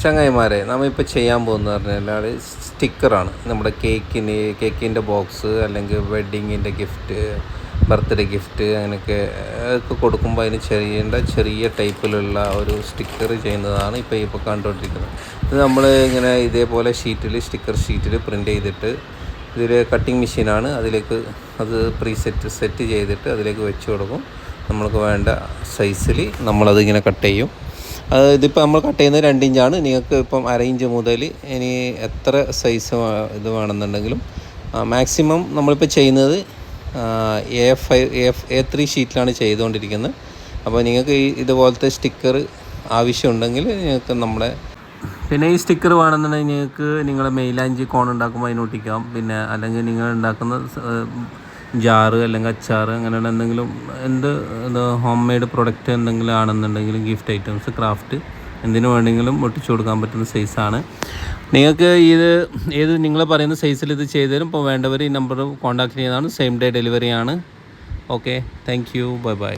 ചങ്ങായിമാരെ നമ്മളിപ്പോൾ ചെയ്യാൻ പോകുന്നത് പറഞ്ഞാൽ സ്റ്റിക്കറാണ്. നമ്മുടെ കേക്കിൻ്റെ ബോക്സ് അല്ലെങ്കിൽ വെഡ്ഡിങ്ങിൻ്റെ ഗിഫ്റ്റ്, ബർത്ത്ഡേ ഗിഫ്റ്റ് അങ്ങനെയൊക്കെ കൊടുക്കുമ്പോൾ അതിന് ചെറിയ ടൈപ്പിലുള്ള ഒരു സ്റ്റിക്കർ ചെയ്യുന്നതാണ് ഇപ്പോൾ കണ്ടുകൊണ്ടിരിക്കുന്നത്. ഇത് നമ്മൾ ഇങ്ങനെ ഇതേപോലെ സ്റ്റിക്കർ ഷീറ്റിൽ പ്രിൻ്റ് ചെയ്തിട്ട് ഇതിൽ കട്ടിങ് മെഷീനാണ്, അതിലേക്ക് അത് സെറ്റ് ചെയ്തിട്ട് അതിലേക്ക് വെച്ച് കൊടുക്കും. നമ്മൾക്ക് വേണ്ട സൈസിൽ നമ്മളതിങ്ങനെ കട്ട് ചെയ്യും. ഇതിപ്പോൾ നമ്മൾ കട്ട് ചെയ്യുന്നത് 2 ഇഞ്ചാണ്. നിങ്ങൾക്ക് ഇപ്പം 1/2 ഇഞ്ച് മുതൽ ഇനി എത്ര സൈസ് ഇത് വേണമെന്നുണ്ടെങ്കിലും മാക്സിമം നമ്മളിപ്പോൾ ചെയ്യുന്നത് A3 ഷീറ്റിലാണ് ചെയ്തുകൊണ്ടിരിക്കുന്നത്. അപ്പോൾ നിങ്ങൾക്ക് ഇതുപോലത്തെ സ്റ്റിക്കർ ആവശ്യമുണ്ടെങ്കിൽ നിങ്ങൾക്ക് പിന്നെ ഈ സ്റ്റിക്കർ വേണമെന്നുണ്ടെങ്കിൽ നിങ്ങൾക്ക് നിങ്ങളുടെ മെയിലാഞ്ചി കോൺ ഉണ്ടാക്കുമ്പോൾ അതിനൊട്ടിക്കാം. പിന്നെ അല്ലെങ്കിൽ നിങ്ങൾ ഉണ്ടാക്കുന്ന ജാറ് അല്ലെങ്കിൽ അച്ചാറ് അങ്ങനെയുള്ള എന്തെങ്കിലും ഹോം മെയ്ഡ് പ്രൊഡക്റ്റ് എന്തെങ്കിലും ആണെന്നുണ്ടെങ്കിലും ഗിഫ്റ്റ് ഐറ്റംസ്, ക്രാഫ്റ്റ് എന്തിനു വേണമെങ്കിലും ഒട്ടിച്ചു കൊടുക്കാൻ പറ്റുന്ന സൈസാണ്. നിങ്ങൾക്ക് നിങ്ങൾ പറയുന്ന സൈസിൽ ഇത് ചെയ്തു തരും. ഇപ്പോൾ വേണ്ടവർ ഈ നമ്പർ കോൺടാക്ട് ചെയ്യുന്നതാണ്. സെയിം ഡേ ഡെലിവറി ആണ്. Okay, thank you, by.